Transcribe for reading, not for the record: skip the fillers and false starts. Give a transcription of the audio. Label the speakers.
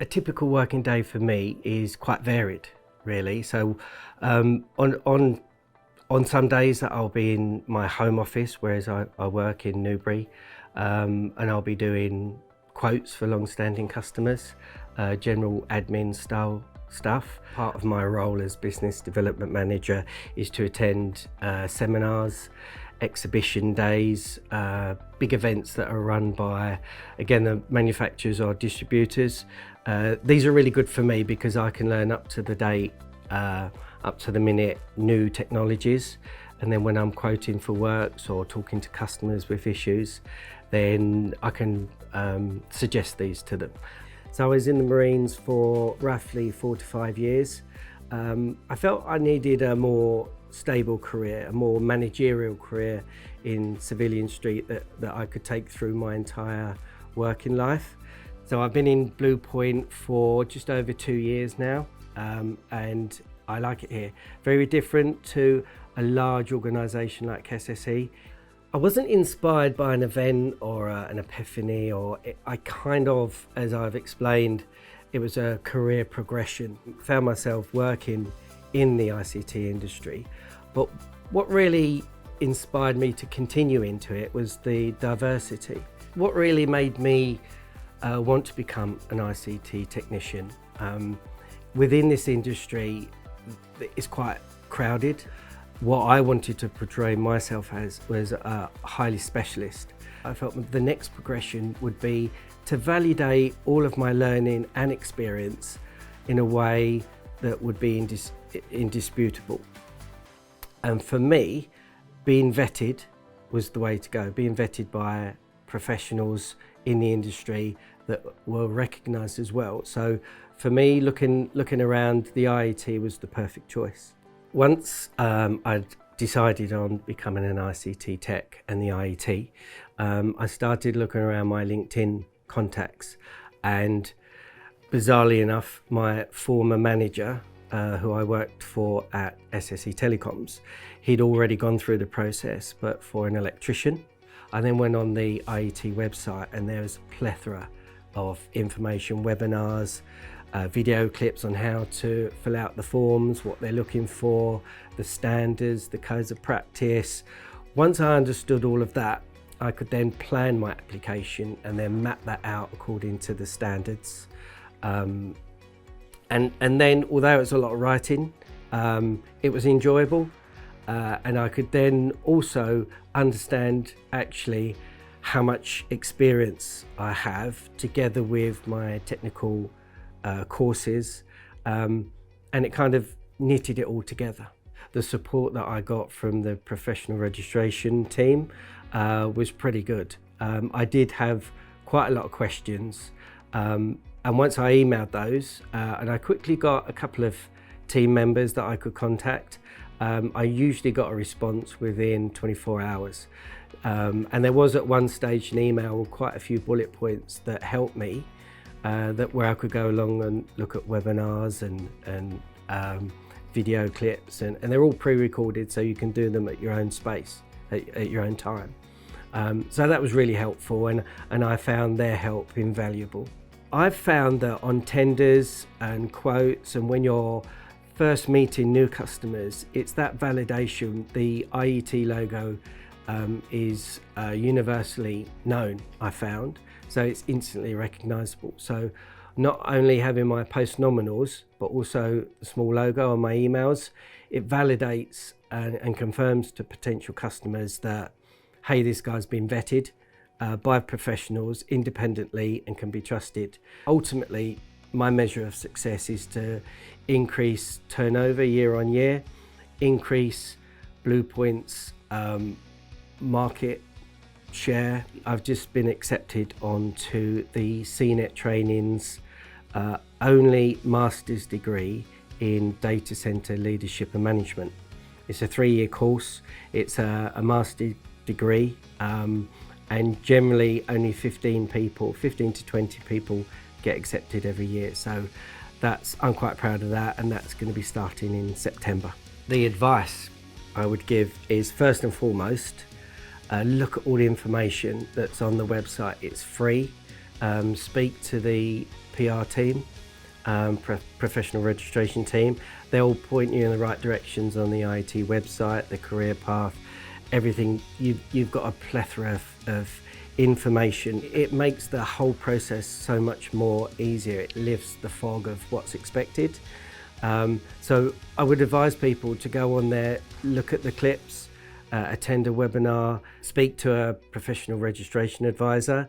Speaker 1: A typical working day for me is quite varied, really. So on some days that I'll be in my home office, whereas I work in Newbury, and I'll be doing quotes for long-standing customers, general admin style stuff. Part of my role as business development manager is to attend seminars, exhibition days, big events that are run by, again, the manufacturers or distributors. These are really good for me because I can learn up to the date, up to the minute new technologies, and then when I'm quoting for works or talking to customers with issues, then I can suggest these to them. So I was in the Marines for roughly 4 to 5 years. I felt I needed a more stable career, a more managerial career in civilian street that I could take through my entire working life. So I've been in Blue Point for just over 2 years now, and I like it here. Very different to a large organisation like SSE. I wasn't inspired by an event or an epiphany, I kind of, as I've explained, it was a career progression. Found myself working in the ICT industry, but what really inspired me to continue into it was the diversity. What really made me want to become an ICT technician. Within this industry, it's quite crowded. What I wanted to portray myself as was a highly specialist. I felt the next progression would be to validate all of my learning and experience in a way that would be indisputable. And for me, being vetted was the way to go. Being vetted by professionals in the industry that were recognised as well. So for me, looking around, the IET was the perfect choice. Once I'd decided on becoming an ICT tech and the IET, I started looking around my LinkedIn contacts, and bizarrely enough, my former manager, who I worked for at SSE Telecoms, he'd already gone through the process, but for an electrician. I then went on the IET website and there was a plethora of information, webinars, video clips on how to fill out the forms, what they're looking for, the standards, the codes of practice. Once I understood all of that, I could then plan my application and then map that out according to the standards. And then, although it was a lot of writing, it was enjoyable. And I could then also understand actually how much experience I have together with my technical courses, and it kind of knitted it all together. The support that I got from the professional registration team was pretty good. I did have quite a lot of questions, and once I emailed those, and I quickly got a couple of team members that I could contact, I usually got a response within 24 hours. And there was at one stage an email with quite a few bullet points that helped me, where I could go along and look at webinars and video clips, and they're all pre-recorded, so you can do them at your own space, at your own time. So that was really helpful, and I found their help invaluable. I've found that on tenders and quotes, and when you're first meeting new customers, it's that validation. The IET logo is universally known, I found, so it's instantly recognisable. So not only having my post nominals, but also the small logo on my emails, it validates and confirms to potential customers that, hey, this guy's been vetted by professionals independently and can be trusted. Ultimately, my measure of success is to increase turnover year on year, increase Blue Point's market share. I've just been accepted onto the CNET training's only master's degree in data center leadership and management. It's a 3-year course. It's a master's degree, and generally only 15 to 20 people get accepted every year. So I'm quite proud of that, and that's going to be starting in September. The advice I would give is, first and foremost, look at all the information that's on the website. It's free. speak to the PR team, professional registration team. They'll point you in the right directions on the IET website, the career path, everything. You've got a plethora of information. It makes the whole process so much more easier. It lifts the fog of what's expected. So I would advise people to go on there, look at the clips, attend a webinar, speak to a professional registration advisor.